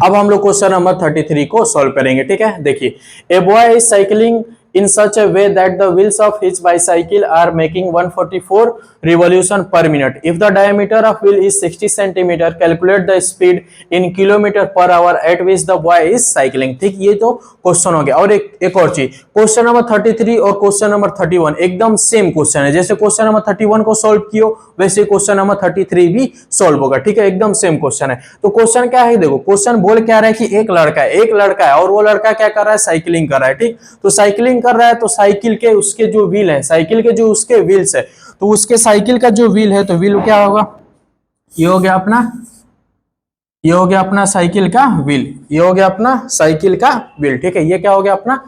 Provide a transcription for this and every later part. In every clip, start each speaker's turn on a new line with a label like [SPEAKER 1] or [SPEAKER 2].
[SPEAKER 1] अब हम लोग क्वेश्चन नंबर 33 को सॉल्व करेंगे। ठीक है, देखिए, a boy is cycling in such a way that the wheels of his bicycle are making 144 revolution per minute. If the diameter of wheel is 60 centimeter, calculate the speed in kilometer per hour at which the boy is cycling. ठीक, ये तो question हो गया। और एक और चीज, question number 33 और क्वेश्चन नंबर 31 एकदम सेम क्वेश्चन है। जैसे क्वेश्चन नंबर 31 को सॉल्व कियो वैसे क्वेश्चन नंबर 33 भी सॉल्व होगा। ठीक है, एकदम सेम क्वेश्चन है। तो क्वेश्चन क्या है, देखो क्वेश्चन बोल क्या रहा है कि एक लड़का है और वो लड़का क्या कर रहा है, साइकिलिंग कर रहा है। ठीक, तो साइकिलिंग कर रहा है तो साइकिल के उसके जो व्हील है, साइकिल के जो उसके व्हील्स है, तो उसके साइकिल का जो व्हील है तो व्हील क्या होगा, ये हो गया अपना, ये हो गया अपना साइकिल का व्हील, ये हो गया अपना साइकिल का व्हील। ठीक है, ये क्या हो गया अपना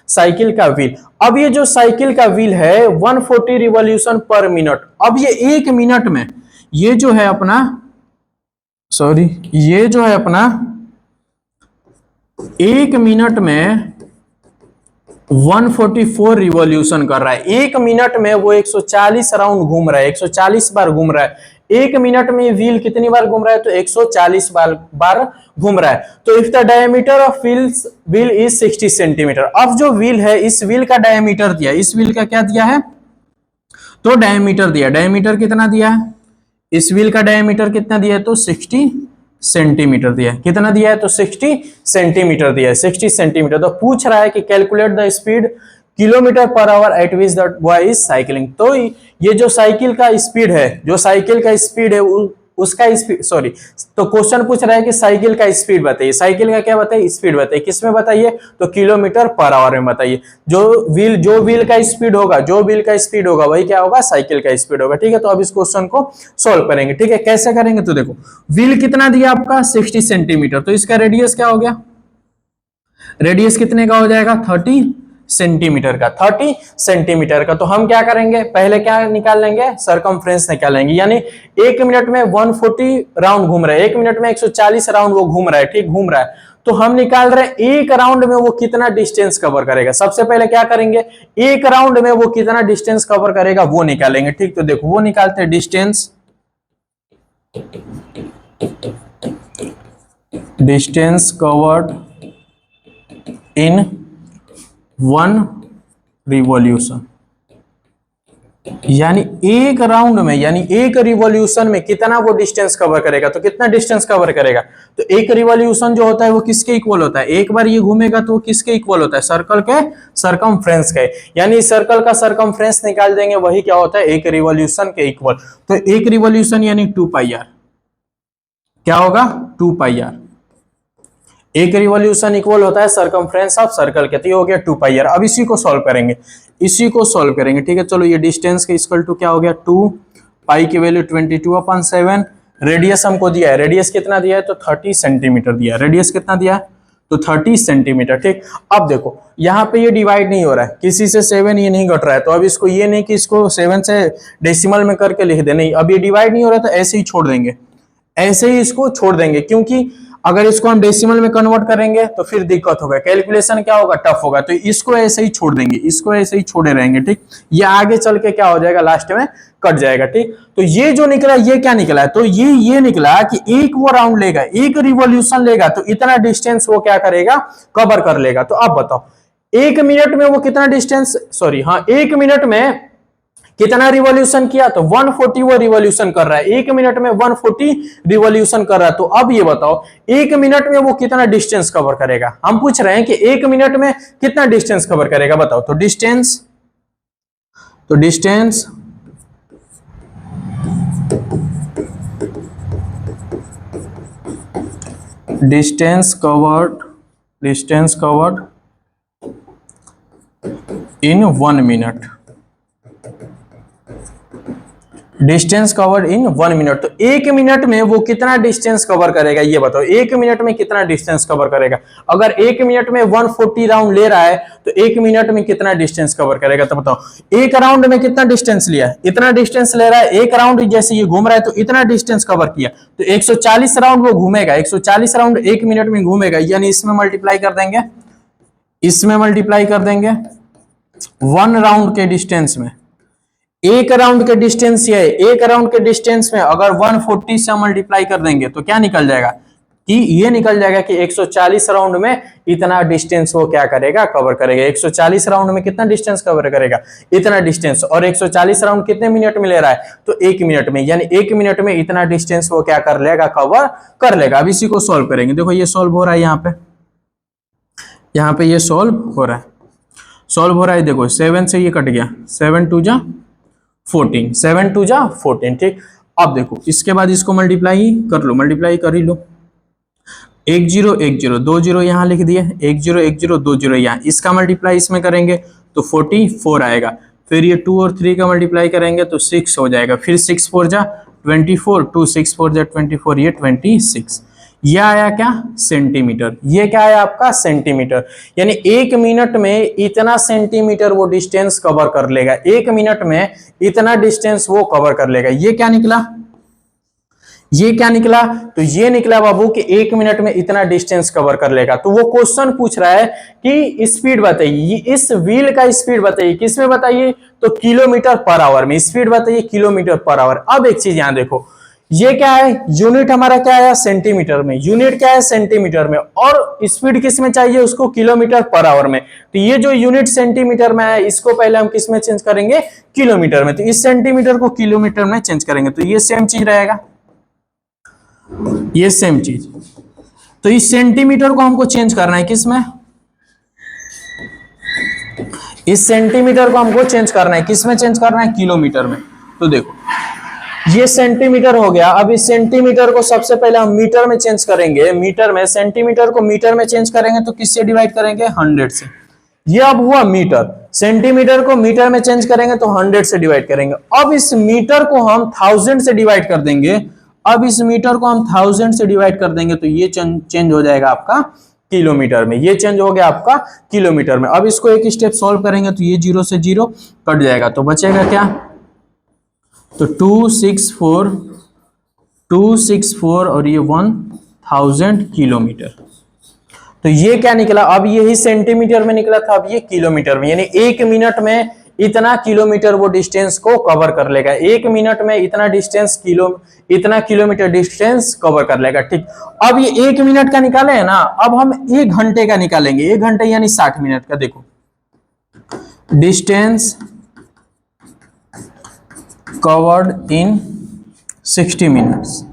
[SPEAKER 1] साइकिल का व्हील। अब ये जो साइकिल का व्हील है 140 रिवॉल्यूशन पर मिनट। अब ये एक मिनट में ये जो है अपना, सॉरी, ये जो है अपना एक मिनट में 144 रिवॉल्यूशन कर रहा है। एक मिनट में वो 140 राउंड घूम रहा है, 140 बार घूम रहा है। एक मिनट में व्हील कितनी बार घूम रहा है, तो 140 बार घूम रहा है। तो if the diameter of wheel is 60 centimetre. अब जो व्हील है, इस व्हील का डायमीटर दिया, इस व्हील का क्या दिया है, तो डायमीटर दिया। डायमीटर कितना दिया है, इस व्हील का डायमीटर कितना दिया है, तो 60 सेंटीमीटर दिया है। कितना दिया है, तो 60 सेंटीमीटर दिया है, 60 सेंटीमीटर। तो पूछ रहा है कि calculate the speed kilometre per our eight which the boy is cycling. तो ये जो साइकिल का स्पीड है, जो साइकिल का स्पीड है उसका स्पीड, सॉरी, तो क्वेश्चन पूछ रहा है कि साइकिल का स्पीड बताइए। साइकिल का क्या बताइए, स्पीड बताइए। किसमें बताइए, तो किलोमीटर पर आवर में बताइए। जो व्हील का स्पीड होगा, जो व्हील का स्पीड होगा वही क्या होगा, साइकिल का स्पीड होगा। ठीक है, तो अब इस क्वेश्चन को सोल्व करेंगे। ठीक है, कैसे करेंगे, तो देखो व्हील कितना दिया आपका 60 सेंटीमीटर, तो इसका रेडियस क्या हो गया, रेडियस कितने का हो जाएगा, 30 सेंटीमीटर का, 30 सेंटीमीटर का। तो हम क्या करेंगे, पहले क्या निकाल लेंगे, सरकमफ्रेंस निकाल लेंगे। यानी एक मिनट में 140 राउंड घूम रहा है, एक मिनट में 140 राउंड वो घूम रहा है। ठीक, घूम रहा है, तो हम निकाल रहे हैं एक राउंड में वो कितना डिस्टेंस कवर करेगा। सबसे पहले क्या करेंगे, एक राउंड में वो कितना डिस्टेंस कवर करेगा वो निकालेंगे। ठीक, तो देखो वो निकालते हैं, डिस्टेंस कवर्ड इन 1 रिवॉल्यूशन। यानी एक राउंड में, यानी एक रिवॉल्यूशन में कितना वो डिस्टेंस कवर करेगा। तो कितना डिस्टेंस कवर करेगा, तो एक रिवॉल्यूशन जो होता है वो किसके इक्वल होता है, एक बार ये घूमेगा तो किसके इक्वल होता है, सर्कल के सरकमफ्रेंस के। यानी सर्कल का सरकमफ्रेंस निकाल देंगे, वही क्या होता है, एक रिवॉल्यूशन के इक्वल। तो एक रिवॉल्यूशन यानी 2 पाई आर, क्या होगा, 2 पाई आर। एक रिवॉल्यूशन इक्वल होता है सरकमफ्रेंस ऑफ सर्कल के, तो ये हो गया 2 पाई आर। अब इसी को सॉल्व करेंगे, इसी को सॉल्व करेंगे। ठीक है, चलो ये डिस्टेंस के इक्वल टू क्या हो गया, 2 पाई की वैल्यू 22/7। रेडियस हमको दिया है, रेडियस कितना दिया है, तो 30 सेंटीमीटर दिया है। रेडियस कितना दिया है, तो 30 सेंटीमीटर। ठीक, अब देखो यहाँ पे ये डिवाइड नहीं हो रहा है, किसी से 7 ये नहीं घट रहा है, तो अब इसको ये नहीं कि इसको 7 से डेसिमल में करके लिख दे, नहीं, अब ये डिवाइड नहीं हो रहा है, तो ऐसे ही छोड़ देंगे, ऐसे ही इसको छोड़ देंगे। क्योंकि अगर इसको हम डेसिमल में कन्वर्ट करेंगे तो फिर दिक्कत होगा, कैलकुलेशन क्या होगा, टफ होगा। तो इसको ऐसे ही छोड़ देंगे, इसको ऐसे ही छोड़े रहेंगे। ठीक, ये आगे चल के क्या हो जाएगा, लास्ट में कट जाएगा। ठीक, तो ये जो निकला, ये क्या निकला है, तो ये निकला कि एक वो राउंड लेगा, एक रिवॉल्यूशन लेगा, तो इतना डिस्टेंस वो क्या करेगा, कवर कर लेगा। तो अब बताओ एक मिनट में वो कितना डिस्टेंस, सॉरी हाँ, एक मिनट में कितना रिवॉल्यूशन किया, तो 140 वो रिवॉल्यूशन कर रहा है। एक मिनट में 140 रिवॉल्यूशन कर रहा है। तो अब ये बताओ एक मिनट में वो कितना डिस्टेंस कवर करेगा। हम पूछ रहे हैं कि एक मिनट में कितना डिस्टेंस कवर करेगा, बताओ। तो distance covered in 1 minute, distance covered in 1 minute. तो एक मिनट में वो कितना डिस्टेंस कवर करेगा, ये बताओ। एक मिनट में कितना डिस्टेंस कवर करेगा। अगर एक मिनट में 140 राउंड ले रहा है तो एक मिनट में कितना डिस्टेंस कवर करेगा, तो बताओ। एक राउंड में कितना डिस्टेंस लिया, इतना डिस्टेंस ले रहा है। एक राउंड जैसे ये घूम रहा है तो इतना डिस्टेंस कवर किया, तो 140 राउंड वो घूमेगा, 140 राउंड एक मिनट में घूमेगा। यानी इसमें मल्टीप्लाई कर देंगे, इसमें मल्टीप्लाई कर देंगे 1 राउंड के डिस्टेंस में। एक राउंड के डिस्टेंस ये है, एक राउंड के डिस्टेंस में अगर 140 से मल्टीप्लाई कर देंगे तो क्या निकल जाएगा, कि ये निकल जाएगा कि 140 राउंड में इतना डिस्टेंस वो क्या करेगा, कवर करेगा। 140 राउंड में कितना डिस्टेंस कवर करेगा, इतना डिस्टेंस। और 140 राउंड कितने मिनट में ले रहा है, तो 1 मिनट में, यानी 1 मिनट में इतना डिस्टेंस वो क्या कर लेगा, कवर कर लेगा। अब इसी को सॉल्व करेंगे। देखो ये सॉल्व हो रहा है, यहाँ पे ये सॉल्व हो रहा है। देखो 7 से ये कट गया, 7 2 जा 14, 7 2 जा 14, ठीक। अब देखो इसके बाद इसको मल्टीप्लाई कर लो, मल्टीप्लाई कर ही लो। 1 0 1 0 2 0 यहाँ लिख दिए, 1 0 1 0 2 0 यहाँ, इसका मल्टीप्लाई इसमें करेंगे तो 44 आएगा। फिर ये 2 और 3 का मल्टीप्लाई करेंगे तो 6 हो जाएगा। फिर 6 4 जा 24, 2 6 4 जा 24, ये 26। ये आया क्या, सेंटीमीटर। ये क्या है आपका, सेंटीमीटर। यानी 1 मिनट में इतना सेंटीमीटर वो डिस्टेंस कवर कर लेगा। 1 मिनट में इतना डिस्टेंस वो कवर कर लेगा। ये क्या निकला, ये क्या निकला, तो ये निकला बाबू कि 1 मिनट में इतना डिस्टेंस कवर कर लेगा। तो वो क्वेश्चन पूछ रहा है कि स्पीड बताइए, इस व्हील का स्पीड बताइए, किसमें बताइए, तो किलोमीटर पर आवर में। स्पीड बताइए किलोमीटर पर आवर। अब एक चीज यहां देखो, ये क्या है, यूनिट हमारा क्या है, सेंटीमीटर में। यूनिट क्या है, सेंटीमीटर में। और स्पीड किस में चाहिए उसको, किलोमीटर पर आवर में। तो ये जो यूनिट सेंटीमीटर में है, इसको पहले हम किस में चेंज करेंगे, किलोमीटर में। तो इस सेंटीमीटर को किलोमीटर में चेंज करेंगे तो ये सेम चीज रहेगा, ये सेम चीज। तो इस सेंटीमीटर को हमको चेंज करना है किसमें, इस सेंटीमीटर को हमको चेंज करना है किसमें, चेंज करना है किलोमीटर में। तो देखो ये सेंटीमीटर हो गया। अब इस सेंटीमीटर को सबसे पहले हम मीटर में चेंज करेंगे, मीटर में। सेंटीमीटर को मीटर में चेंज करेंगे तो किससे डिवाइड करेंगे, 100 से। ये अब हुआ मीटर। सेंटीमीटर को मीटर में चेंज करेंगे तो 100 से डिवाइड करेंगे। अब इस मीटर को हम 1000 से डिवाइड कर देंगे। अब इस मीटर को हम 1000 से डिवाइड कर देंगे तो ये चेंज हो जाएगा आपका किलोमीटर में। ये चेंज हो गया आपका किलोमीटर में। अब इसको एक स्टेप सॉल्व करेंगे तो ये 0 से 0 कट जाएगा तो बचेगा क्या, तो 264 और ये 1000 किलोमीटर। तो ये क्या निकला, अब यही सेंटीमीटर में निकला था, अब ये किलोमीटर में। यानी 1 मिनट में इतना किलोमीटर वो डिस्टेंस को कवर कर लेगा। 1 मिनट में इतना डिस्टेंस इतना किलोमीटर डिस्टेंस कवर कर लेगा, ठीक। अब ये 1 मिनट का निकाले है ना, अब हम 1 घंटे का निकालेंगे। 1 घंटे यानी 60 मिनट का। देखो डिस्टेंस कवर्ड इन 60 मिनट्स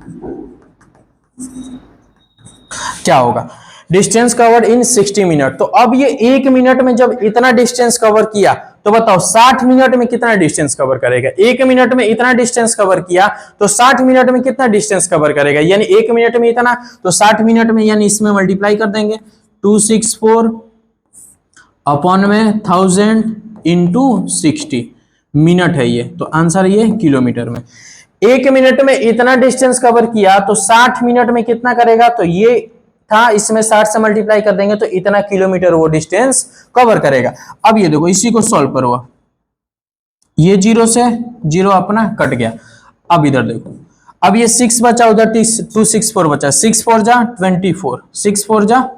[SPEAKER 1] क्या होगा, डिस्टेंस कवर्ड इन 60 मिनट। तो अब ये 1 मिनट में जब इतना डिस्टेंस कवर किया तो बताओ 60 मिनट में कितना डिस्टेंस कवर करेगा। 1 मिनट में इतना डिस्टेंस कवर किया तो 60 मिनट में कितना डिस्टेंस कवर करेगा, यानी 1 मिनट में इतना, तो 60 मिनट में यानी इसमें मल्टीप्लाई कर देंगे। 264 अपॉन में 1000 इंटू 60 मिनट है ये, तो आंसर ये किलोमीटर में। 1 मिनट में इतना डिस्टेंस कवर किया तो 60 मिनट में कितना करेगा, तो ये था, इसमें 60 से मल्टीप्लाई कर देंगे तो इतना किलोमीटर वो डिस्टेंस कवर करेगा। अब ये देखो इसी को सॉल्व करो, ये 0 से 0 अपना कट गया। अब इधर देखो, अब ये 6 बचा, उधर 264 बचा। 6 4 जा 24, 6 4 जा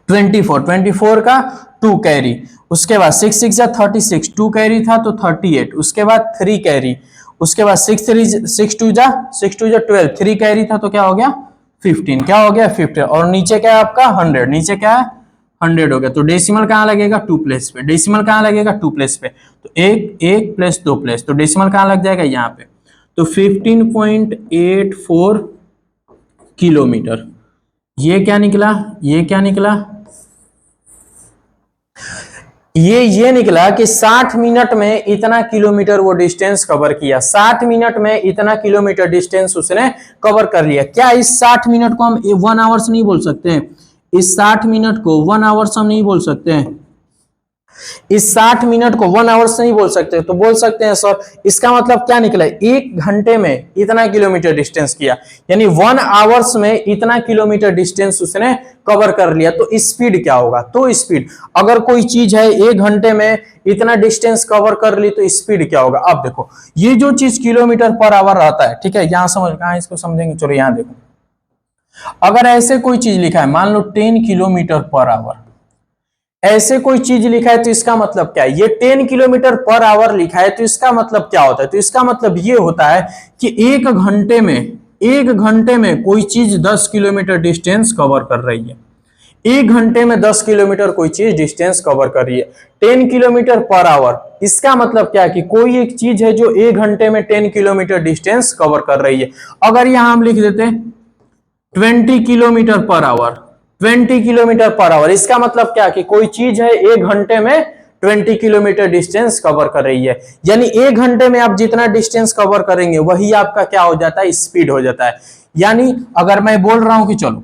[SPEAKER 1] 24, 24 का 2 कैरी, उसके बाद 6 6 जा 36, 2 कैरी था तो 38, उसके बाद 3 कैरी, उसके बाद 6 2 जा 12, 3 कैरी था तो क्या हो गया 15, क्या हो गया 15। और नीचे क्या है आपका 100, नीचे क्या है 100 हो गया। तो डेसिमल कहाँ लगेगा, 2 प्लेस पे। डेसिमल कहाँ लगेगा, 2 प्लेस पे। तो 1 प्लस 2 प्लेस, तो डेसिमल कहाँ लग जाएगा, यहाँ पे। तो 15.84 किलोमीटर। ये क्या निकला, ये क्या निकला, ये निकला कि 60 मिनट में इतना किलोमीटर वो डिस्टेंस कवर किया। 60 मिनट में इतना किलोमीटर डिस्टेंस उसने कवर कर लिया। क्या इस 60 मिनट को हम 1 आवर्स नहीं बोल सकते, इस 60 मिनट को 1 आवर्स हम नहीं बोल सकते, इस 60 मिनट को 1 आवर्स नहीं बोल सकते, तो बोल सकते हैं सर इसका मतलब क्या निकला, 1 घंटे में इतना किलोमीटर डिस्टेंस किया, यानी 1 आवर्स में इतना किलोमीटर डिस्टेंस उसने कवर कर लिया। तो स्पीड क्या होगा, तो स्पीड, अगर कोई चीज है 1 घंटे में इतना डिस्टेंस कवर कर ली तो स्पीड क्या होगा। अब देखो ये जो चीज किलोमीटर पर आवर रहता है, ठीक है, यहां समझ, कहां इसको समझेंगे, चलो यहां देखो, अगर ऐसे कोई चीज लिखा है, मान लो 10 किलोमीटर पर आवर, ऐसे कोई चीज लिखा है तो इसका मतलब क्या है, ये 10 किलोमीटर पर आवर लिखा है तो इसका मतलब क्या होता है, तो इसका मतलब ये होता है कि 1 घंटे में एक घंटे में कोई चीज 10 किलोमीटर डिस्टेंस कवर कर रही है, एक घंटे में 10 किलोमीटर कोई चीज डिस्टेंस कवर कर रही है, 10 किलोमीटर पर आवर। इसका मतलब क्या है कि कोई एक चीज है जो एक घंटे में 10 किलोमीटर डिस्टेंस कवर कर रही है। अगर यहां हम लिख देते 20 kilometre per our, 20 kilometre per our, इसका मतलब क्या कि कोई चीज है एक घंटे में 20 किलोमीटर डिस्टेंस कवर कर रही है। यानी एक घंटे में आप जितना डिस्टेंस कवर करेंगे वही आपका क्या हो जाता है, स्पीड हो जाता है। यानी अगर मैं बोल रहा हूं कि चलो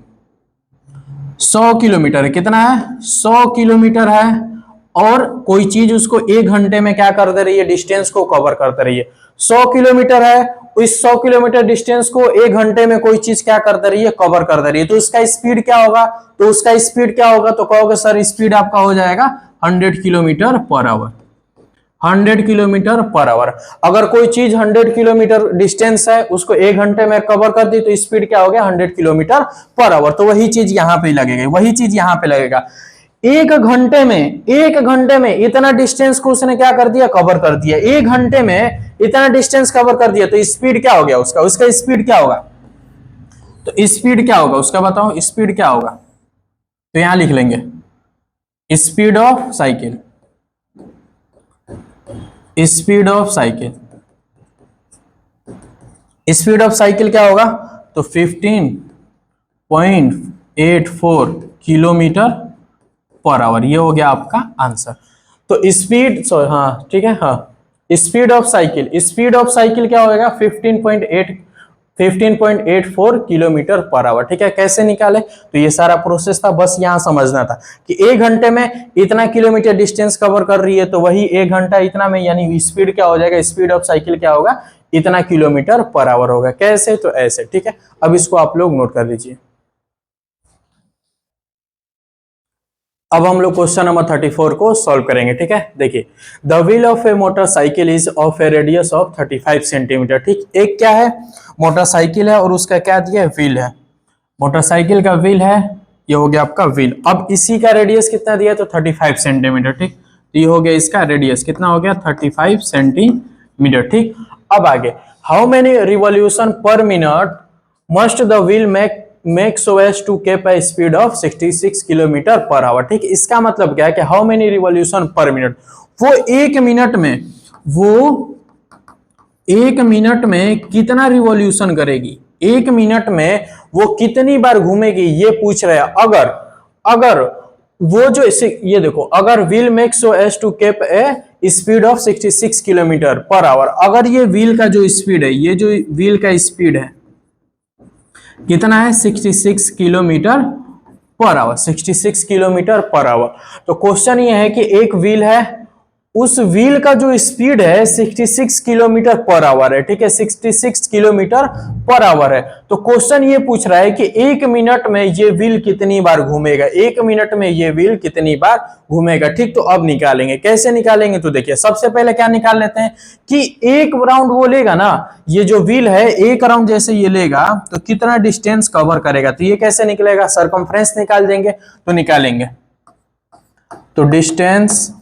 [SPEAKER 1] 100 किलोमीटर है, कितना है 100 किलोमीटर है, और कोई चीज उसको एक घंटे में क्या कर दे रही है, डिस्टेंस को कवर कर दे रही है। 100 किलोमीटर है, इस 100 किलोमीटर डिस्टेंस को एक घंटे में कोई चीज क्या कर दे रही है, कवर कर दे रही है, तो उसका स्पीड क्या होगा, तो उसका स्पीड क्या होगा, तो कहोगे सर स्पीड आपका हो जाएगा 100 kilometre per our, 100 kilometre per hour. अगर कोई चीज 100 किलोमीटर डिस्टेंस है उसको एक घंटे में कवर कर दी तो स्पीड क्या हो गया, 100 किलोमीटर पर आवर। तो वही चीज यहां पे लगेगा, वही चीज यहां पे लगेगा। एक घंटे में इतना डिस्टेंस को उसने क्या कर दिया, कवर कर दिया, एक घंटे में इतना डिस्टेंस कवर कर दिया, तो स्पीड क्या हो गया उसका, उसका स्पीड क्या होगा, तो स्पीड क्या होगा उसका बताओ, स्पीड क्या होगा, तो यहां लिख लेंगे speed of cycle, speed of cycle, speed of cycle क्या होगा, तो 15.84 किलोमीटर पर आवर, ये हो गया आपका आंसर। तो स्पीड, हाँ ठीक है, हाँ speed of cycle, speed of cycle क्या होगा 15.84 किलोमीटर पर आवर। ठीक है, कैसे निकाले, तो ये सारा प्रोसेस था, बस यहां समझना था कि एक घंटे में इतना किलोमीटर डिस्टेंस कवर कर रही है, तो वही एक घंटा इतना में, यानी स्पीड क्या हो जाएगा, स्पीड ऑफ साइकिल क्या होगा, इतना किलोमीटर पर आवर होगा। कैसे, तो ऐसे। ठीक है, अब इसको आप लोग नोट कर लीजिए। अब हम लोग क्वेश्चन नंबर 34 को सॉल्व करेंगे। ठीक है, देखिए the wheel of A motorcycle is of A radius of 35 centimetre. ठीक, एक क्या है, मोटरसाइकिल है और उसका क्या दिया है, व्हील है, मोटरसाइकिल का व्हील है, ये हो गया आपका व्हील। अब इसी का रेडियस कितना दिया है, तो 35 सेंटीमीटर। ठीक, ये हो गया इसका रेडियस, कितना हो गया 35 सेंटीमीटर। ठीक, अब आगे, how many revolution per minute must the wheel make so as to keep a speed of 66 kilometre per hour. ठीक, इसका मतलब क्या है कि how many revolution per minute, वो एक मिनट में कितना रिवॉल्यूशन करेगी, एक मिनट में वो कितनी बार घूमेगी, ये पूछ रहे हैं। अगर वो जो ये देखो, अगर wheel make so as to keep a speed of 66 kilometre per hour, अगर ये व्हील का जो स्पीड है, ये जो व्हील का स्पीड है कितना है, 66 kilometre per our, 66 kilometre per our. तो क्वेश्चन ये है कि एक व्हील है, उस व्हील का जो स्पीड है 66 किलोमीटर पर आवर है। ठीक है, 66 किलोमीटर पर आवर है। तो क्वेश्चन ये पूछ रहा है कि एक मिनट में ये व्हील कितनी बार घूमेगा, एक मिनट में ये व्हील कितनी बार घूमेगा। ठीक, तो अब निकालेंगे, कैसे निकालेंगे, तो देखिए सबसे पहले क्या निकाल लेते हैं कि एक राउंड वो लेगा ना, ये जो व्हील है एक राउंड जैसे ये लेगा तो कितना डिस्टेंस कवर करेगा, तो ये कैसे निकलेगा, सरकमफ्रेंस निकाल देंगे। तो निकालेंगे, तो distance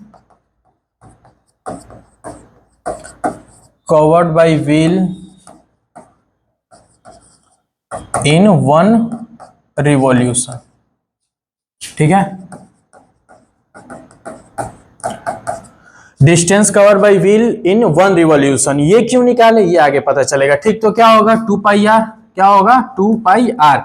[SPEAKER 1] covered by wheel in one revolution। ठीक है, distance cover by wheel in 1 revolution, ये क्यों निकाले ये आगे पता चलेगा। ठीक, तो क्या होगा 2 पाई आर, क्या होगा 2 पाई आर,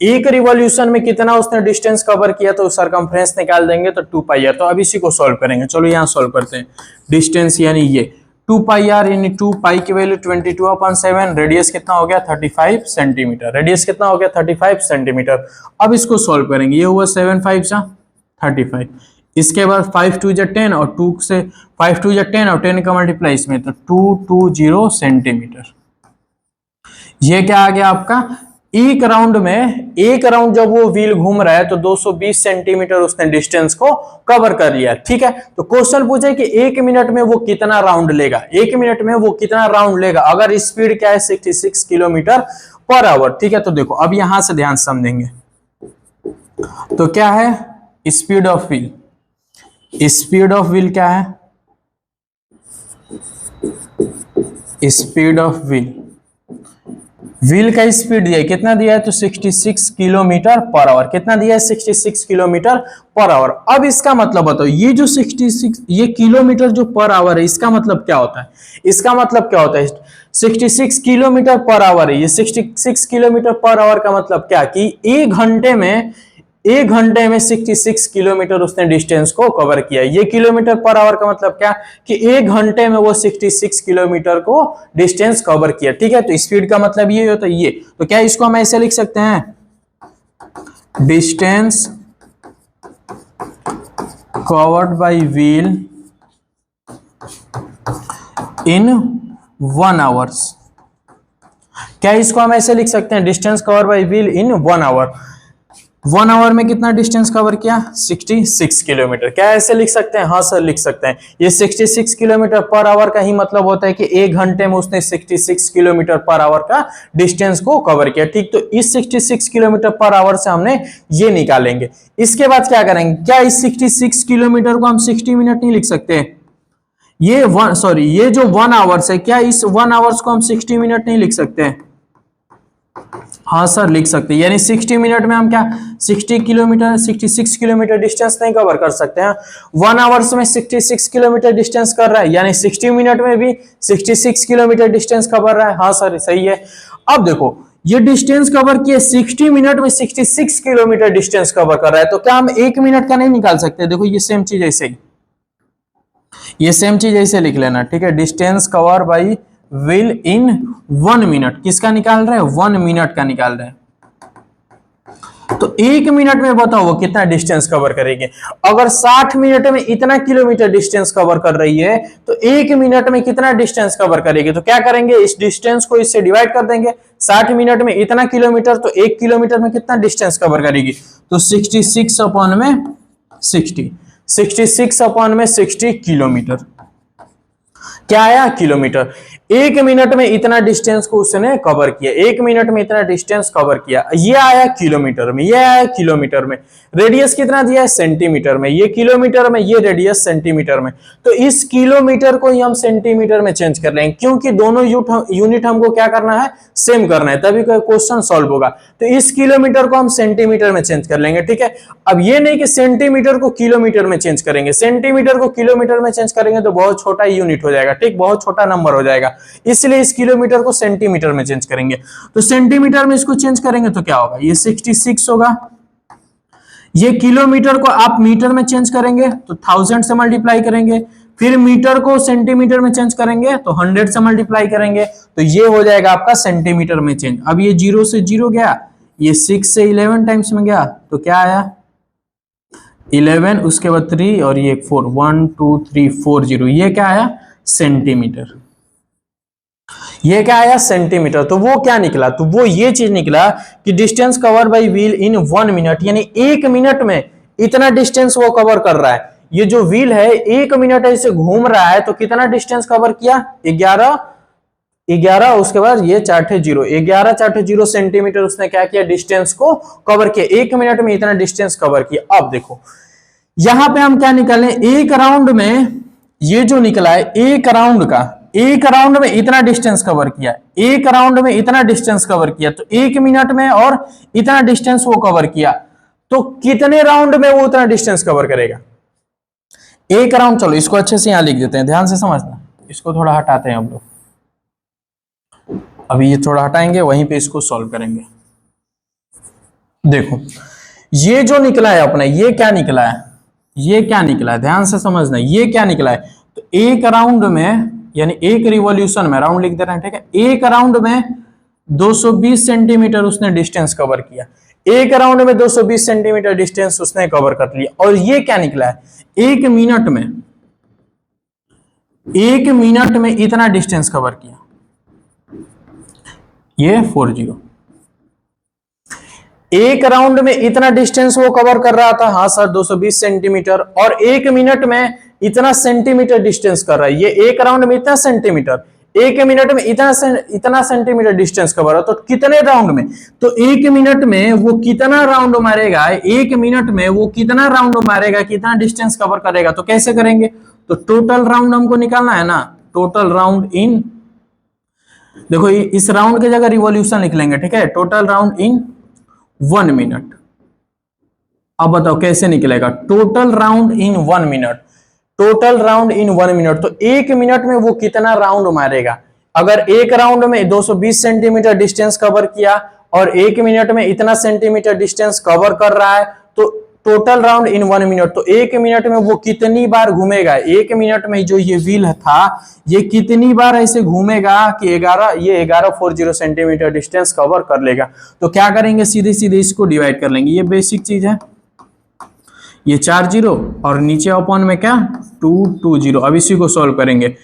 [SPEAKER 1] एक रिवॉल्यूशन में कितना उसने डिस्टेंस कवर किया, तो सरकमफ्रेंस निकाल देंगे, तो 2 पाई आर। तो अब इसी को सॉल्व करेंगे, चलो यहां सॉल्व करते हैं। डिस्टेंस यानी ये 2 पाई आर, यानी 2 पाई की वैल्यू 22/7, रेडियस कितना हो गया 35 सेंटीमीटर, रेडियस कितना हो गया 35 सेंटीमीटर। अब इसको सॉल्व करेंगे, ये हुआ 7 5 जा 35, इसके बाद 5 2 जा 10 और 2 से 5 2 जा 10 और 10 का मल्टीप्लाई इसमें, तो 220 सेंटीमीटर। ये क्या आ गया आपका, एक राउंड जब वो व्हील घूम रहा है तो 220 सेंटीमीटर उसने डिस्टेंस को कवर कर लिया। ठीक है, तो क्वेश्चन पूछे कि एक मिनट में वो कितना राउंड लेगा, एक मिनट में वो कितना राउंड लेगा, अगर स्पीड क्या है 66 किलोमीटर पर आवर। ठीक है, तो देखो अब यहां से ध्यान समझेंगे, तो क्या है speed of wheel, speed of wheel क्या है, स्पीड ऑफ व्हील व्हील का स्पीड दिया है, कितना दिया है तो 66 किलोमीटर पर आवर, कितना दिया है 66 किलोमीटर पर आवर। अब इसका मतलब बताओ, ये जो 66 ये किलोमीटर जो पर आवर है, इसका मतलब क्या होता है, इसका मतलब क्या होता है, 66 किलोमीटर पर आवर है, ये 66 किलोमीटर पर आवर का मतलब क्या कि एक घंटे में 66 किलोमीटर उसने डिस्टेंस को कवर किया। ये किलोमीटर पर आवर का मतलब क्या कि एक घंटे में वो 66 किलोमीटर को डिस्टेंस कवर किया। ठीक है, तो स्पीड का मतलब ये होता है ये, तो क्या इसको हम ऐसे लिख सकते हैं, distance covered by wheel in 1 hours. क्या इसको हम ऐसे लिख सकते हैं, distance cover by wheel in 1 hour. 1 hour में कितना डिस्टेंस कवर किया, 66 किलोमीटर। क्या ऐसे लिख सकते हैं, हाँ सर लिख सकते हैं। ये 66 किलोमीटर पर आवर का ही मतलब होता है कि एक घंटे में उसने 66 किलोमीटर पर आवर का डिस्टेंस को कवर किया। ठीक, तो इस 66 किलोमीटर पर आवर से हमने ये निकालेंगे। इसके बाद क्या करेंगे, क्या इस 66 किलोमीटर को हम 60 मिनट नहीं लिख सकते, ये ये जो 1 आवर्स है, क्या इस 1 आवर्स को हम 60 मिनट नहीं लिख सकते, हाँ सर लिख सकते हैं। यानी 60 मिनट में हम क्या 66 किलोमीटर डिस्टेंस नहीं कवर कर सकते हैं। 1 आवर्स में 66 किलोमीटर डिस्टेंस कर रहा है, यानी 60 मिनट में भी 66 किलोमीटर डिस्टेंस कवर रहा है। हाँ सर सही है। अब देखो ये डिस्टेंस कवर किए 60 मिनट में 66 किलोमीटर डिस्टेंस कवर कर रहा है, तो क्या हम 1 मिनट का नहीं निकाल सकते। देखो ये सेम चीज ऐसे ही, ये सेम चीज ऐसे लिख लेना। ठीक है, distance cover by wheel in 1 minute, किसका निकाल रहे हैं, 1 मिनट का निकाल रहे हैं। तो 1 मिनट में बताओ वो कितना डिस्टेंस कवर करेंगे। अगर 60 मिनट में इतना किलोमीटर डिस्टेंस कवर कर रही है, तो 1 मिनट में कितना डिस्टेंस कवर करेगी। तो क्या करेंगे, इस डिस्टेंस को इससे डिवाइड कर देंगे। 60 मिनट में इतना किलोमीटर, तो 1 किलोमीटर में कितना डिस्टेंस कवर करेगी, तो 66 अपॉन में 60, 66 अपॉन में 60 किलोमीटर। क्या आया, किलोमीटर। 1 मिनट में इतना डिस्टेंस को उसने कवर किया, 1 मिनट में इतना डिस्टेंस कवर किया, ये आया किलोमीटर में, ये आया किलोमीटर में। रेडियस कितना दिया है, सेंटीमीटर में, ये किलोमीटर में, ये रेडियस सेंटीमीटर में। तो इस किलोमीटर को ही हम सेंटीमीटर में चेंज कर लेंगे, क्योंकि दोनों यूनिट हमको क्या करना है, सेम करना है, तभी कोई क्वेश्चन सॉल्व होगा। तो इस किलोमीटर को हम सेंटीमीटर में चेंज कर लेंगे। ठीक है, अब ये नहीं कि सेंटीमीटर को किलोमीटर में चेंज करेंगे, सेंटीमीटर को किलोमीटर में चेंज करेंगे तो बहुत छोटा यूनिट हो जाएगा। ठीक, बहुत छोटा नंबर हो जाएगा, इसलिए इस किलोमीटर को सेंटीमीटर में चेंज करेंगे। तो सेंटीमीटर में इसको चेंज करेंगे तो क्या होगा, ये 66 होगा। ये किलोमीटर को आप मीटर में चेंज करेंगे तो 1000 से मल्टीप्लाई करेंगे, फिर मीटर को सेंटीमीटर में चेंज करेंगे तो 100 से मल्टीप्लाई करेंगे, तो ये हो जाएगा आपका सेंटीमीटर में चेंज। अब ये 0 से 0 गया, ये 6 से 11 टाइम्स में गया, तो क्या आया 11, उसके बाद 3 और ये 4, 1 2 3 4 0, ये क्या आया सेंटीमीटर। ये क्या आया सेंटीमीटर। तो वो क्या निकला, तो वो ये चीज निकला कि distance cover by wheel in 1 minute, यानी 1 मिनट में इतना डिस्टेंस वो कवर कर रहा है। ये जो व्हील है 1 मिनट ऐसे घूम रहा है, तो कितना डिस्टेंस कवर किया 11, उसके बाद ये 4 0, 11 4 0 सेंटीमीटर उसने क्या किया, डिस्टेंस को कवर किया। 1 मिनट में इतना डिस्टेंस कवर किया। अब देखो यहां पे हम क्या निकालें, एक राउंड में ये जो निकला है, एक राउंड में इतना डिस्टेंस कवर किया, एक राउंड में इतना डिस्टेंस कवर किया, तो 1 मिनट में और इतना डिस्टेंस वो कवर किया, तो कितने राउंड में वो उतना डिस्टेंस कवर करेगा, एक राउंड। चलो इसको अच्छे से यहां लिख देते हैं, ध्यान से समझना। इसको थोड़ा हटाते हैं हम लोग, अभी ये थोड़ा हटाएंगे, वहीं पे इसको सॉल्व करेंगे। देखो ये जो निकला है अपना, ये क्या निकला है, ये क्या निकला है, ध्यान से समझना, ये क्या निकला है। तो एक राउंड में, यानी एक रिवॉल्यूशन में, राउंड लिख दे रहे हैं, ठीक है, एक राउंड में 220 सेंटीमीटर उसने डिस्टेंस कवर किया, एक राउंड में 220 सेंटीमीटर डिस्टेंस उसने कवर कर लिया। और ये क्या निकला है, एक मिनट में इतना डिस्टेंस कवर किया, ये 40। एक राउंड में इतना डिस्टेंस वो कवर कर रहा था, हाँ सर 220 सेंटीमीटर, और 1 मिनट में इतना सेंटीमीटर डिस्टेंस कर रहा है। ये एक राउंड में इतना सेंटीमीटर, 1 मिनट में इतना सेंटीमीटर डिस्टेंस कवर है, तो कितने राउंड में, तो 1 मिनट में वो कितना राउंड मारेगा, 1 मिनट में वो कितना राउंड मारेगा, कितना डिस्टेंस कवर करेगा। तो कैसे करेंगे, तो टोटल राउंड हमको निकालना है ना, टोटल राउंड इन देखो इस राउंड की जगह रिवॉल्यूशन लिख लेंगे, ठीक है, टोटल राउंड इन 1 मिनट। अब बताओ कैसे निकलेगा total round in 1 minute, total round in 1 minute. तो 1 मिनट में वो कितना राउंड मारेगा? अगर एक राउंड में 220 सेंटीमीटर डिस्टेंस कवर किया और 1 मिनट में इतना सेंटीमीटर डिस्टेंस कवर कर रहा है, तो टोटल राउंड इन 1 मिनट, तो 1 मिनट में वो कितनी बार घूमेगा? 1 मिनट में जो ये व्हील था ये कितनी बार ऐसे घूमेगा कि 1140 सेंटीमीटर डिस्टेंस कवर कर लेगा। तो क्या करेंगे, सीधे सीधे इसको डिवाइड कर लेंगे, ये बेसिक चीज है। ये 4 जीरो और नीचे अपॉन में क्या 2 जीरो। अब इसी को सॉल्व करेंगे,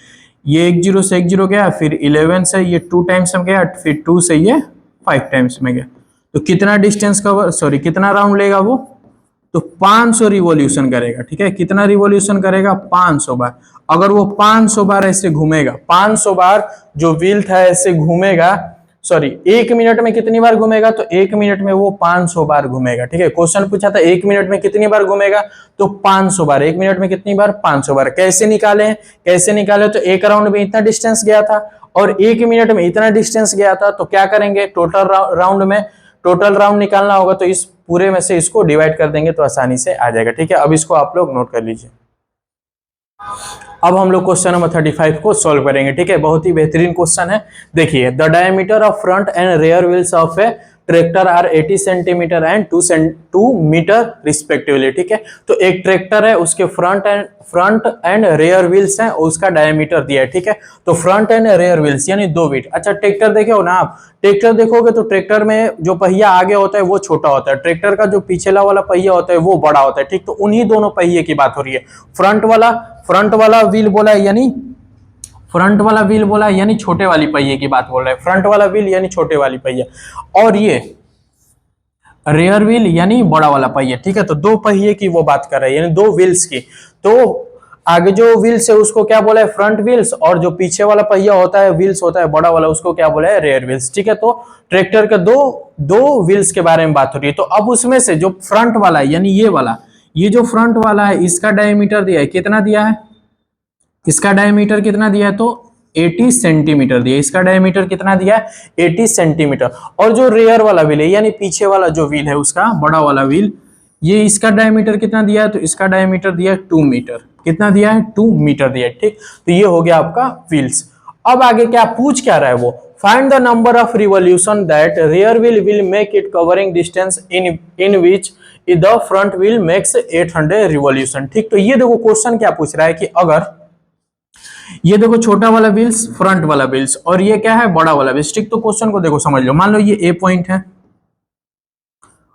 [SPEAKER 1] ये 1 जीरो से 1 जीरो गया, फिर 11 से ये 2 टाइम्स में गया, फिर 2 से ये 5 टाइम्स में गया। तो कितना डिस्टेंस कवर, सॉरी कितना राउंड लेगा वो? तो 500 रिवॉल्यूशन करेगा, ठीक है। कितना रिवॉल्यूशन करेगा? 500 बार। अगर वो 500 बार ऐसे घूमेगा, 500 बार जो व्हील था ऐसे घूमेगा, सॉरी 1 मिनट में कितनी बार घूमेगा? तो 1 मिनट में वो 500 बार घूमेगा, ठीक है। क्वेश्चन पूछा था 1 मिनट में कितनी बार घूमेगा, तो 500 बार। 1 मिनट में कितनी बार? 500 बार। कैसे निकाले? कैसे निकाले? तो एक राउंड में इतना डिस्टेंस गया था और 1 मिनट में इतना डिस्टेंस गया था, तो क्या करेंगे, टोटल राउंड में टोटल राउंड निकालना होगा, तो इस पूरे में से इसको डिवाइड कर देंगे तो आसानी से आ जाएगा, ठीक है। अब इसको आप लोग नोट कर लीजिए। अब हम लोग क्वेश्चन नंबर 35 को सॉल्व करेंगे, ठीक है। बहुत ही बेहतरीन क्वेश्चन है। देखिए, the diameter of front and rear wheels of a tractor are 80 centimetre and 2 metre respectively, ठीक है। तो एक ट्रैक्टर है, उसके फ्रंट एंड रेयर व्हील्स हैं, उसका डायमीटर दिया है, ठीक है। तो फ्रंट एंड रेयर व्हील्स यानी 2 फीट। अच्छा, ट्रैक्टर देखे हो ना आप, ट्रैक्टर देखोगे तो ट्रैक्टर में जो पहिया आगे होता है वो छोटा होता है, ट्रैक्टर का जो पिछला वाला पहिया होता है वो बड़ा होता है, ठीक। तो उन्हीं दोनों पहिए की बात हो रही है। फ्रंट वाला व्हील बोला है यानी फ्रंट वाला व्हील बोला है यानी छोटे वाली पहिए की बात बोल रहा है, फ्रंट वाला व्हील यानी छोटे वाली पहिया, और ये रेयर व्हील यानी बड़ा वाला पहिया, ठीक है। तो 2 पहिए की वो बात कर रहे हैं, यानी 2 व्हील्स की। तो आगे जो व्हील्स है उसको क्या बोला है? फ्रंट व्हील्स, और जो पीछे वाला पहिया होता है, व्हील्स होता है बड़ा वाला, उसको क्या बोला है? रेयर व्हील्स, ठीक है। तो ट्रैक्टर के दो व्हील्स के बारे में बात हो रही है। तो अब उसमें से जो फ्रंट वाला है यानी ये वाला, ये जो फ्रंट वाला है इसका डायमीटर दिया है, कितना दिया है? इसका डायमीटर कितना दिया है? तो 80 सेंटीमीटर दिया। इसका डायमीटर कितना दिया है? 80 सेंटीमीटर। और जो रेयर वाला व्हील है यानी पीछे वाला जो व्हील है उसका बड़ा वाला व्हील, ये इसका डायमीटर कितना दिया है? तो इसका डायमीटर दिया है 2 मीटर। कितना दिया है? 2 मीटर दिया है, ठीक। तो ये हो गया आपका व्हील्स। अब आगे क्या पूछ क्या रहा है वो? Find the number of revolution that rear wheel will make it covering distance in which the front wheel makes 800 revolution, ठीक। तो ये देखो क्वेश्चन क्या पूछ रहा है कि अगर ये देखो छोटा वाला व्हील्स, फ्रंट वाला व्हील्स, और ये क्या है? बड़ा वाला व्हील्स, ठीक। तो क्वेश्चन को देखो, समझ लो, मान लो ये ए पॉइंट है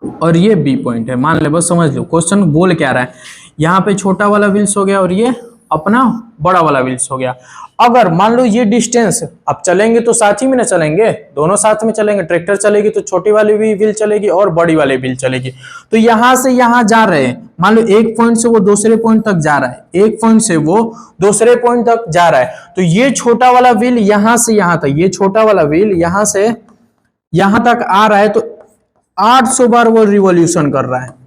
[SPEAKER 1] और ये बी पॉइंट है, मान ले, बस समझ लो क्वेश्चन बोल क्या रहा है। यहाँ पे छोटा वाला व्हील्स हो गया और ये अपना बड़ा वाला व्हील्स हो गया। अगर मान लो ये डिस्टेंस, अब चलेंगे तो साथ ही में ना चलेंगे, दोनों साथ में चलेंगे, ट्रैक्टर चलेगी तो छोटी वाली भी व्हील चलेगी और बड़ी वाली व्हील चलेगी। तो यहां से यहां जा रहे हैं, मान लो एक पॉइंट से वो दूसरे पॉइंट तक जा रहा है, एक पॉइंट से वो दूसरे पॉइंट तक जा रहा है, तो ये छोटा वाला व्हील यहां से यहां तक, ये छोटा वाला व्हील यहां से यहां तक आ रहा है, तो 800 बार वो रिवॉल्यूशन कर रहा है।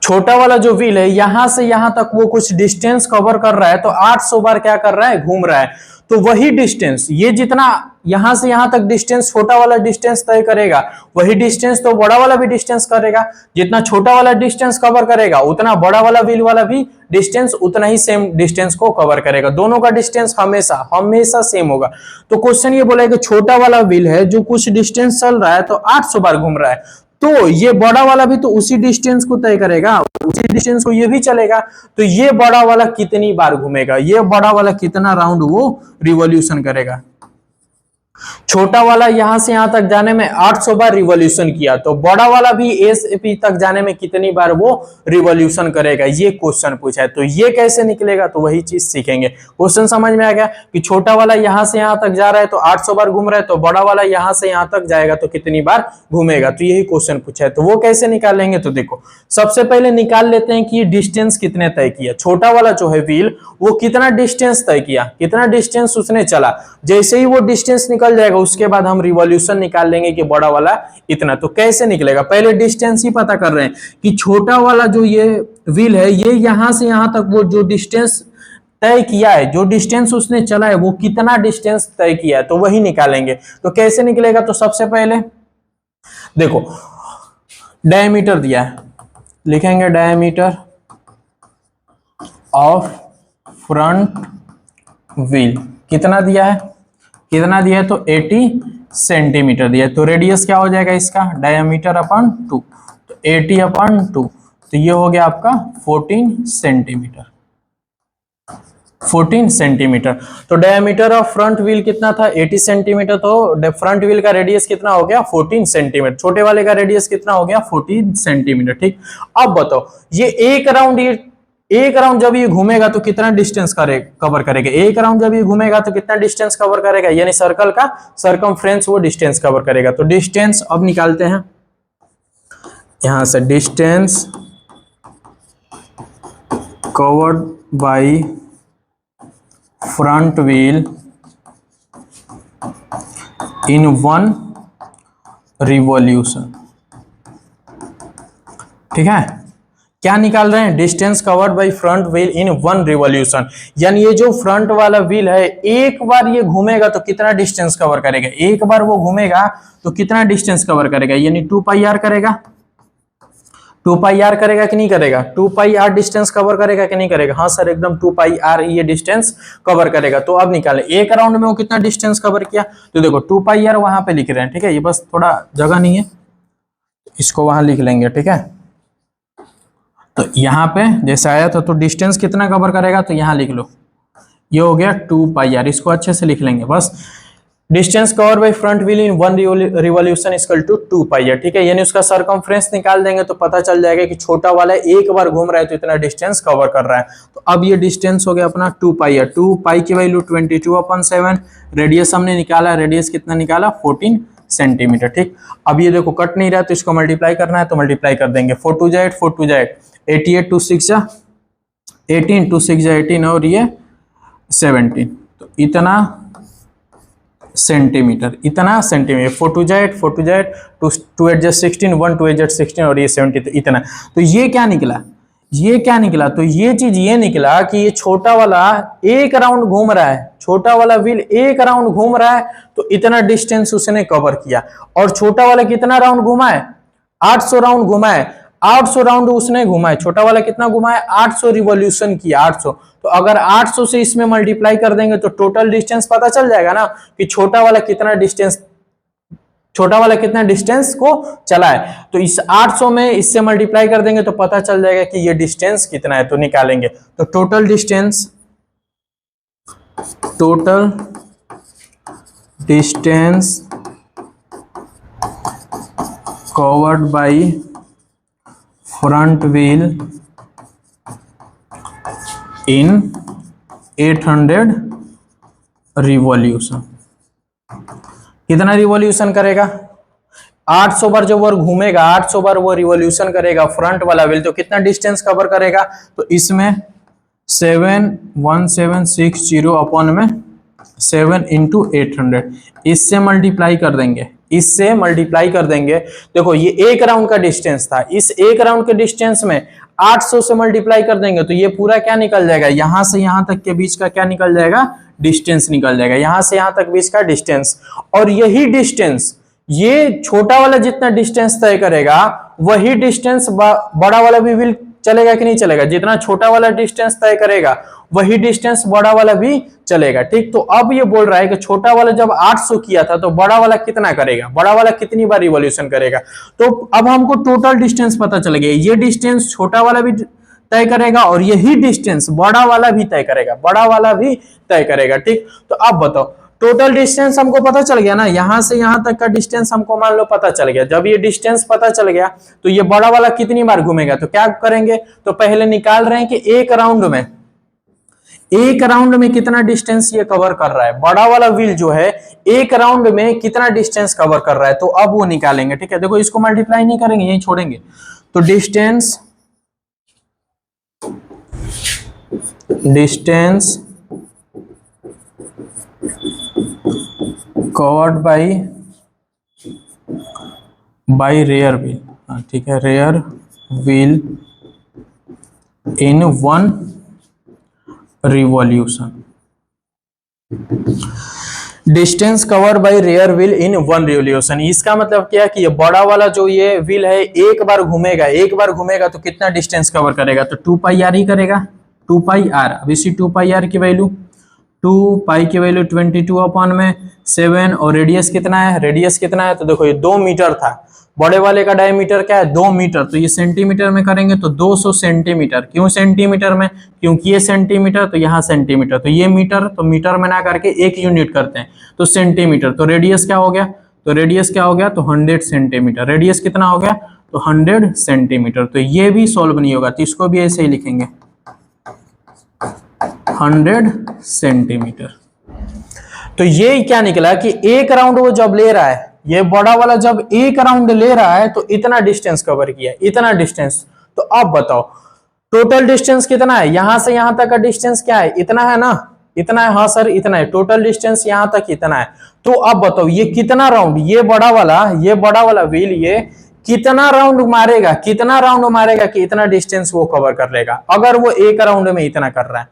[SPEAKER 1] छोटा वाला जो व्हील है यहां से यहां तक वो कुछ डिस्टेंस कवर कर रहा है, तो 800 बार क्या कर रहा है? घूम रहा है। तो वही डिस्टेंस, ये जितना यहां से यहां तक डिस्टेंस छोटा वाला डिस्टेंस तय करेगा, वही डिस्टेंस तो बड़ा वाला भी डिस्टेंस करेगा। जितना छोटा वाला डिस्टेंस कवर करेगा उतना बड़ा वाला व्हील वाला भी डिस्टेंस उतना ही सेम डिस्टेंस को कवर करेगा। दोनों का डिस्टेंस हमेशा हमेशा सेम होगा। तो क्वेश्चन ये बोला है कि छोटा वाला व्हील है जो कुछ डिस्टेंस चल रहा है तो 800 बार घूम रहा है, तो ये बड़ा वाला भी तो उसी डिस्टेंस को तय करेगा, उसी डिस्टेंस को ये भी चलेगा। तो ये बड़ा वाला कितनी बार घूमेगा, ये बड़ा वाला कितना राउंड वो रिवॉल्यूशन करेगा। छोटा वाला यहां से यहां तक जाने में 800 बार रिवॉल्यूशन किया, तो बड़ा वाला भी ए से बी तक जाने में कितनी बार वो रिवॉल्यूशन करेगा, ये क्वेश्चन पूछा है। तो ये कैसे निकलेगा, तो वही चीज सीखेंगे। क्वेश्चन समझ में आ गया कि छोटा वाला यहां से यहां तक जा रहा है तो 800 बार घूम रहा है, तो बड़ा वाला यहां से यहां तक जाएगा तो कितनी बार घूमेगा, तो यही क्वेश्चन पूछा है। तो वो कैसे निकालेंगे, तो देखो सबसे पहले निकाल लेते हैं कि ये डिस्टेंस कितने तय किया। छोटा वाला जो है व्हील वो कितना डिस्टेंस तय किया, कितना डिस्टेंस उसने चला। जैसे ही वो डिस्टेंस निकल जाएगा उसके बाद हम रिवॉल्यूशन निकाल लेंगे कि बड़ा वाला इतना। तो कैसे निकलेगा, पहले डिस्टेंस ही पता कर रहे हैं कि छोटा वाला जो ये व्हील है ये यहां से यहां तक वो जो डिस्टेंस तय किया है, जो डिस्टेंस उसने चला है वो कितना डिस्टेंस तय किया है, तो वही निकालेंगे। तो कैसे निकलेगा, तो सबसे पहले देखो डायमीटर दिया है, लिखेंगे डायमीटर ऑफ फ्रंट व्हील कितना दिया है, कितना दिया है, तो 80 सेंटीमीटर दिया है। तो रेडियस क्या हो जाएगा इसका, डायमीटर अपन 2, तो 80 अपन 2, तो ये हो गया आपका 14 सेंटीमीटर, 14 सेंटीमीटर। तो डायमीटर ऑफ फ्रंट व्हील कितना था, 80 सेंटीमीटर, तो फ्रंट व्हील का रेडियस कितना हो गया, 14 सेंटीमीटर। छोटे वाले का रेडियस कितना हो गया, 14 सेंटीमीटर। ठीक, अब बताओ ये एक राउंड जब ये घूमेगा तो कितना डिस्टेंस कवर करेगा, एक राउंड जब ये घूमेगा तो कितना डिस्टेंस कवर करेगा, यानी सर्कल का सरकमफ्रेंस वो डिस्टेंस कवर करेगा। तो डिस्टेंस अब निकालते हैं यहां से, distance covered bye front wheel in 1 revolution. ठीक है, क्या निकाल रहे हैं, distance covered bye front wheel in 1 revolution, यानी ये जो फ्रंट वाला व्हील है एक बार ये घूमेगा तो कितना डिस्टेंस कवर करेगा, एक बार वो घूमेगा तो कितना डिस्टेंस कवर करेगा, यानी 2 पाई आर करेगा, 2 पाई आर करेगा कि नहीं करेगा, 2 पाई आर डिस्टेंस कवर करेगा कि नहीं करेगा, हाँ सर एकदम 2 पाई आर ये डिस्टेंस कवर करेगा। तो अब निकालें एक राउंड में वो कितना डिस्टेंस कवर किया, तो देखो 2 पाई आर वहां पे लिख रहे हैं, ठीक है, ये बस थोड़ा जगह नहीं है, इसको वहां लिख लेंगे। ठीक है, तो यहाँ पे जैसे आया था, तो डिस्टेंस कितना कवर करेगा, तो यहाँ लिख लो, ये हो गया 2 पाई आर, इसको अच्छे से लिख लेंगे बस। Distance cover by front wheel in 1 revolution equal to 2 pi R. ठीक है, यानी उसका सरकमफ्रेंस निकाल देंगे तो पता चल जाएगा कि छोटा वाला एक बार घूम रहा है तो इतना डिस्टेंस कवर कर रहा है। तो अब ये डिस्टेंस हो गया अपना 2 पाई आर, 2 पाई की वैल्यू 22/7, रेडियस हमने निकाला, रेडियस कितना निकाला, 14 सेंटीमीटर। ठीक, अब ये देखो कट नहीं रहा तो इसको मल्टीप्लाई करना है, तो मल्टीप्लाई कर देंगे, 4 2 8, 4 2 8, 88 2 6 18, 2 6 18 और ये 17, तो इतना सेंटीमीटर, इतना सेंटीमीटर, 4 2 8, 4 2 8, 2 8 16, 1 2 8 16 और ये 70, तो इतना। तो ये क्या निकला, ये क्या निकला, तो ये चीज ये निकला कि ये छोटा वाला एक राउंड घूम रहा है, छोटा वाला व्हील एक राउंड घूम रहा है तो इतना डिस्टेंस उसने कवर किया, और छोटा वाला कितना राउंड घुमा है, 800 राउंड घुमा है, 800 राउंड उसने घुमा है, छोटा वाला कितना घुमा है, 800 रिवॉल्यूशन किया, 800। तो अगर 800 से इसमें मल्टीप्लाई कर देंगे तो टोटल डिस्टेंस पता चल जाएगा ना कि छोटा वाला कितना डिस्टेंस को चला है। तो इस 800 में इससे मल्टीप्लाई कर देंगे तो पता चल जाएगा कि ये डिस्टेंस कितना है, तो निकालेंगे। तो total distance covered bye front wheel इन 800 रिवॉल्यूशन, कितना रिवॉल्यूशन करेगा, 800 बार जब वो घूमेगा, 800 बार वो रिवॉल्यूशन करेगा फ्रंट वाला व्हील, तो कितना डिस्टेंस कवर करेगा, तो इसमें 71760 अपॉन में 7 इंटू 800, इससे मल्टीप्लाई कर देंगे, इससे मल्टीप्लाई कर देंगे। देखो ये एक राउंड का डिस्टेंस था, इस एक राउंड के डिस्टेंस में 800 से मल्टीप्लाई कर देंगे तो ये पूरा क्या निकल जाएगा, यहां से यहां तक के बीच का क्या निकल जाएगा, डिस्टेंस निकल जाएगा, यहां से यहां तक बीच का डिस्टेंस। और यही डिस्टेंस, ये छोटा वाला जितना डिस्टेंस तय करेगा वही डिस्टेंस बड़ा वाला भी व्हील चलेगा कि नहीं चलेगा, जितना छोटा वाला डिस्टेंस तय करेगा वही डिस्टेंस बड़ा वाला भी चलेगा। ठीक, तो अब ये बोल रहा है कि छोटा वाला जब 800 किया था तो बड़ा वाला कितना करेगा, बड़ा वाला कितनी बार रिवॉल्यूशन करेगा। तो अब हमको टोटल डिस्टेंस पता चल गया, ये डिस्टेंस छोटा वाला भी तय करेगा और यही डिस्टेंस बड़ा वाला भी तय करेगा, बड़ा वाला भी तय करेगा। ठीक, तो अब बताओ टोटल डिस्टेंस हमको पता चल गया ना, यहां से यहां तक का डिस्टेंस हमको मान लो पता चल गया। जब ये डिस्टेंस पता चल गया तो ये बड़ा वाला कितनी बार घूमेगा, तो क्या करेंगे, तो पहले निकाल रहे हैं कि एक राउंड में कितना डिस्टेंस ये कवर कर रहा है, बड़ा वाला व्हील जो है एक राउंड में कितना डिस्टेंस कवर कर रहा है, तो अब वो निकालेंगे। ठीक है, देखो इसको मल्टीप्लाई नहीं करेंगे, यही छोड़ेंगे। तो distance covered by rear wheel, ठीक है, rear wheel in 1 revolution. Distance cover by rear wheel in one revolution, इसका मतलब क्या कि ये बड़ा वाला जो ये व्हील है एक बार घूमेगा तो कितना डिस्टेंस कवर करेगा, तो 2 पाई आर ही करेगा, 2 पाई आर। अब इसी 2 पाई आर की वैल्यू 2 पाई की वैल्यू 22/7 और रेडियस कितना है, तो देखो ये 2 मीटर था, बड़े वाले का डायमीटर क्या है 2 मीटर, तो ये सेंटीमीटर में करेंगे तो 200 सेंटीमीटर। क्यों सेंटीमीटर में, क्योंकि ये सेंटीमीटर तो यहाँ सेंटीमीटर, तो ये मीटर, तो मीटर में ना करके एक यूनिट करते हैं तो सेंटीमीटर। तो रेडियस क्या हो गया, तो 100 सेंटीमीटर। रेडियस कितना हो गया, तो 100 सेंटीमीटर। तो ये भी सॉल्व नहीं होगा, तो इसको भी ऐसे ही लिखेंगे 100 सेंटीमीटर। तो ये क्या निकला कि एक राउंड वो जब ले रहा है, ये बड़ा वाला जब एक राउंड ले रहा है तो इतना डिस्टेंस कवर किया, इतना डिस्टेंस। तो अब बताओ टोटल डिस्टेंस कितना है, यहां से यहां तक का डिस्टेंस क्या है, इतना है ना, इतना है, हाँ सर इतना है, टोटल डिस्टेंस यहां तक इतना है। तो अब बताओ ये कितना राउंड, ये बड़ा वाला व्हील ये कितना राउंड मारेगा कि इतना डिस्टेंस वो कवर कर लेगा, अगर वो एक राउंड में इतना कर रहा है।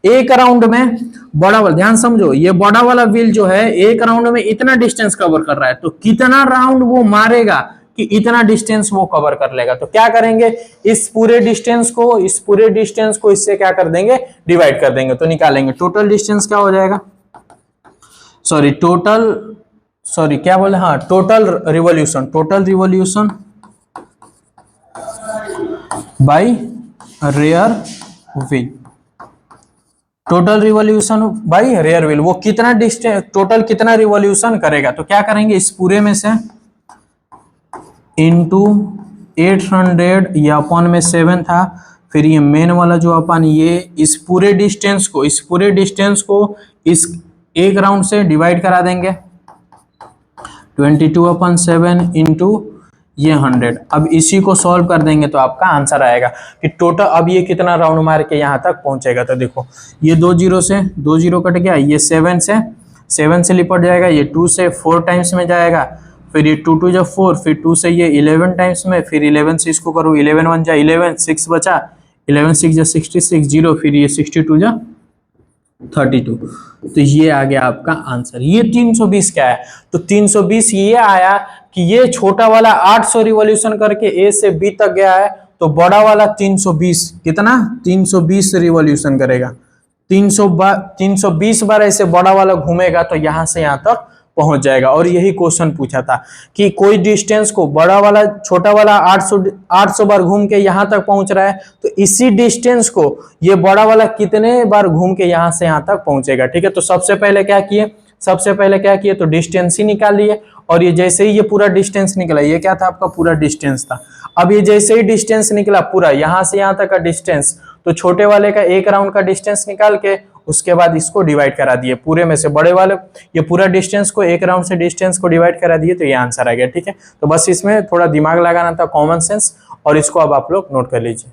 [SPEAKER 1] एक राउंड में बड़ा वाला, ध्यान समझो, ये बड़ा वाला व्हील जो है एक राउंड में इतना डिस्टेंस कवर कर रहा है, तो कितना राउंड वो मारेगा कि इतना डिस्टेंस वो कवर कर लेगा। तो क्या करेंगे, इस पूरे डिस्टेंस को इससे क्या कर देंगे, डिवाइड कर देंगे, तो निकालेंगे टोटल डिस्टेंस क्या हो जाएगा, total revolution by rear wheel. Total revolution by rear wheel, वो कितना डिस्टेंस, टोटल कितना रिवॉल्यूशन करेगा। तो क्या करेंगे, इस पूरे में से इंटू 800, ये अपन में 7 था, फिर ये मेन वाला जो अपन ये इस पूरे डिस्टेंस को इस एक राउंड से डिवाइड करा देंगे, 22/7 इंटू ये 100। अब इसी को सॉल्व कर देंगे तो आपका आंसर आएगा कि टोटल अब ये कितना राउंड मार के यहाँ तक पहुंचेगा। तो देखो ये 2 जीरो कट गया, ये 7 से लिपट जाएगा, ये 2 से 4 टाइम्स में जाएगा, फिर ये 2 2 जब 4, फिर 2 से ये 11 टाइम्स में, फिर 11 से इसको करो, 11 1 जा 11, 6 बचा, 11 6 जा 66, 0, फिर ये 62 जा 32। तो ये आ गया आपका आंसर। ये 320 क्या है, तो 320 ये आया कि ये छोटा वाला 800 रिवॉल्यूशन करके ए से बी तक गया है, तो बड़ा वाला 320 कितना, 320 रिवॉल्यूशन करेगा, 320 बार ऐसे बड़ा वाला घूमेगा तो यहां से यहां तक पहुंच जाएगा। और यही क्वेश्चन पूछा था कि कोई डिस्टेंस को बड़ा वाला छोटा वाला 800 बार घूम के यहां तक पहुंच रहा है, तो इसी डिस्टेंस को ये बड़ा वाला कितने बार घूम के यहां से यहां तक पहुंचेगा। ठीक है, तो सबसे पहले क्या किए, तो डिस्टेंस ही निकाल लिए, और ये जैसे ही ये पूरा डिस्टेंस निकला, ये क्या था आपका पूरा डिस्टेंस था। अब ये जैसे ही डिस्टेंस निकला पूरा यहां से यहां तक का डिस्टेंस, तो छोटे वाले का एक राउंड का डिस्टेंस निकाल के उसके बाद इसको डिवाइड करा दिए, पूरे में से बड़े वाले ये पूरा डिस्टेंस को एक राउंड से डिस्टेंस को डिवाइड करा दिए, तो ये आंसर आ गया। ठीक है, तो बस इसमें थोड़ा दिमाग लगाना था, कॉमन सेंस, और इसको अब आप लोग नोट कर लीजिए।